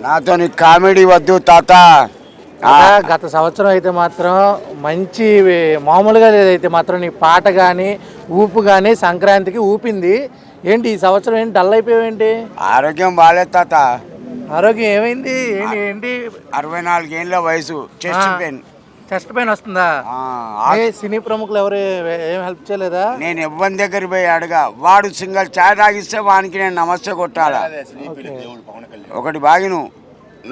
నాతో కామెడీ వద్దు తాత. గత సంవత్సరం అయితే మాత్రం మంచి మామూలుగా లేదైతే మాత్రం నీ పాట కానీ ఊపు కానీ సంక్రాంతికి ఊపింది. ఏంటి ఈ సంవత్సరం ఏంటి డల్ అయిపోయావేంటి? ఆరోగ్యం బాగాలేదు తాత. ఆరోగ్యం ఏమైంది? ఏంటి ఏంటి 64 ఏళ్ళ వయసు, చెస్ట్ పెయిన్. చెస్ట్ పెయిన్ వస్తుందా? సినీ ప్రముఖులు ఎవరు ఏం హెల్ప్ చేయలేదా? నేను ఎవ్వరి దగ్గర పోయి అడగా, వాడు సింగల్ చాయ్ తాగిస్తే వానికి నేను నమస్తే కొట్టాలా. ఒకటి బాగిను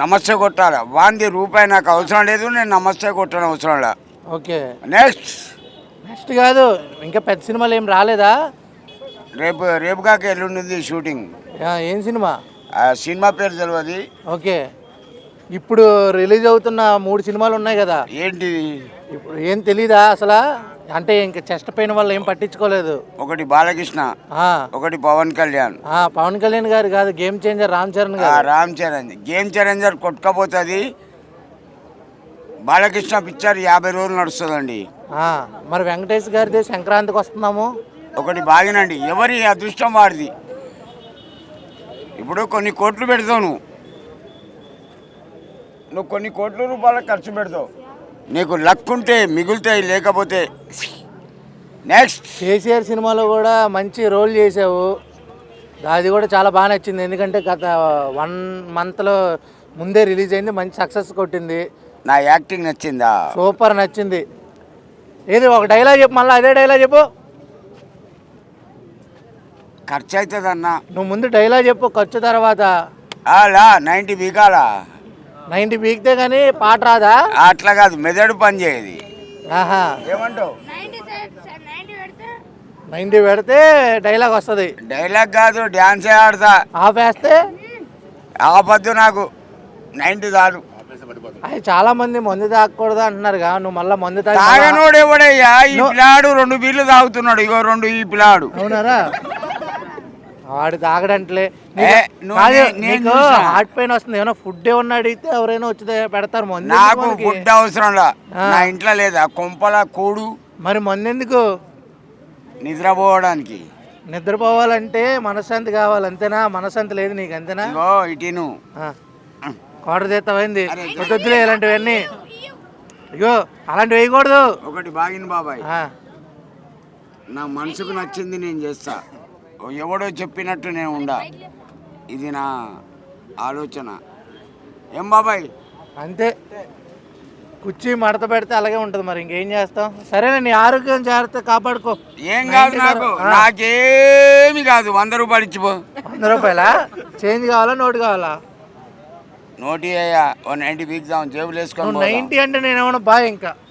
నమస్తే కొట్టాలా. వాంది రూపాయి నాకు అవసరం లేదు, నేను నమస్తే కొట్టడం అవసరం లే. ఓకే, నెక్స్ట్ కాదు ఇంకా పెద్ద సినిమాలు ఏం రాలేదా? రేపు కాక ఎల్లుండి షూటింగ్. ఏం సినిమా? సినిమా పేరు తెలియదు. ఓకే, ఇప్పుడు రిలీజ్ అవుతున్న 3 సినిమాలు ఉన్నాయి కదా, ఏంటి ఇప్పుడు ఏం తెలీదా అసలు? అంటే ఇంకా చెస్ట్ పెయిన్ వల్ల ఏం పట్టించుకోలేదు. ఒకటి బాలకృష్ణ, ఒకటి పవన్ కళ్యాణ్. పవన్ కళ్యాణ్ గారు కాదు, game changer Ram Charan garu. Ram Charan game changer కొట్టుకపోతుంది. బాలకృష్ణ పిక్చర్ 50 రోజులు నడుస్తుందండి. మరి వెంకటేష్ గారిది సంక్రాంతికి వస్తున్నాము. ఒకటి బాగినండి, ఎవరి అదృష్టం వాడిది. ఇప్పుడు కొన్ని కోట్లు పెడతావు, నువ్వు కొన్ని కోట్ల రూపాయలు ఖర్చు పెడతావు, నీకు లక్ ఉంటే మిగులుతాయి, లేకపోతే నెక్స్ట్. కేసీఆర్ సినిమాలో కూడా మంచి రోల్ చేసావు, అది కూడా చాలా బాగా నచ్చింది. ఎందుకంటే గత 1 మంత్లో ముందే రిలీజ్ అయింది, మంచి సక్సెస్ కొట్టింది. నా యాక్టింగ్ నచ్చిందా? సూపర్ నచ్చింది. ఏది ఒక డైలాగ్ చెప్పు, మళ్ళీ అదే డైలాగ్ చెప్పు. ఖర్చు అవుతుంది అన్న. నువ్వు ముందు డైలాగ్ చెప్పు, ఖర్చు తర్వాత. అలా 90 బీకాలా. 90 బీకితే కానీ పాట రాదా? అట్లా కాదు, మెదడు పని చేయదు. ఏమంటావు? 90 పెడితే డైలాగ్ వస్తుంది. డైలాగ్ కాదు, డ్యాన్సే ఆడతా. ఆపేస్తే ఆపద్దు, నాకు 90 చాలు. అది చాలా మంది మందు తాగకూడదు అంటున్నారు, నువ్వు మళ్ళీ మందు తాగనోడు ఎవడయ్యా? ఈ పిల్లాడు 2 బీర్లు తాగుతున్నాడు, ఇగో 2 ఈ పిల్లాడు. అవునారా? వాడు తాగడంట్లే. హార్ట్ పెయిన్ వస్తుంది, ఏమైనా ఫుడ్ ఏమన్నా అడిగితే ఎవరైనా వచ్చి పెడతారు మందు. నాకు ఫుడ్ అవసరంలా, నా ఇంట్లో లేదా కొంపల కూడు. మరి మందు ఎందుకు? నిద్రపోవడానికి. నిద్రపోవాలంటే మనశ్శాంతి కావాలి, అంతేనా? మనశ్శాంతి లేదు నీకు, అంతేనా? ఇటీను కోటర్ తీస్తామైంది పొద్దులే ఇలాంటివన్నీ. ఇగో అలాంటివి వేయకూడదు. ఒకటి బాగిన బాబాయ్, నా మనసుకు నచ్చింది నేను చేస్తా, ఎవడో చెప్పినట్టు నేను ఉండా. ఇది నా ఆలోచన. ఏం బాబాయ్? అంతే, కుర్చీ మడత పెడితే అలాగే ఉంటుంది, మరి ఇంకేం చేస్తాం. సరేనా, నీ ఆరోగ్యం జాగ్రత్త కాపాడుకో. ఏం కాదు, నాకేమి కాదు. 100 రూపాయలు ఇచ్చిపో. 100 రూపాయలా? చేంజ్ కావాలా, నోటు కావాలా? నోటి అయ్యా, 90 బీక్దాం, జేబులు వేసుకోండి. 90 అంటే నేను ఏమన్నా బాగా ఇంకా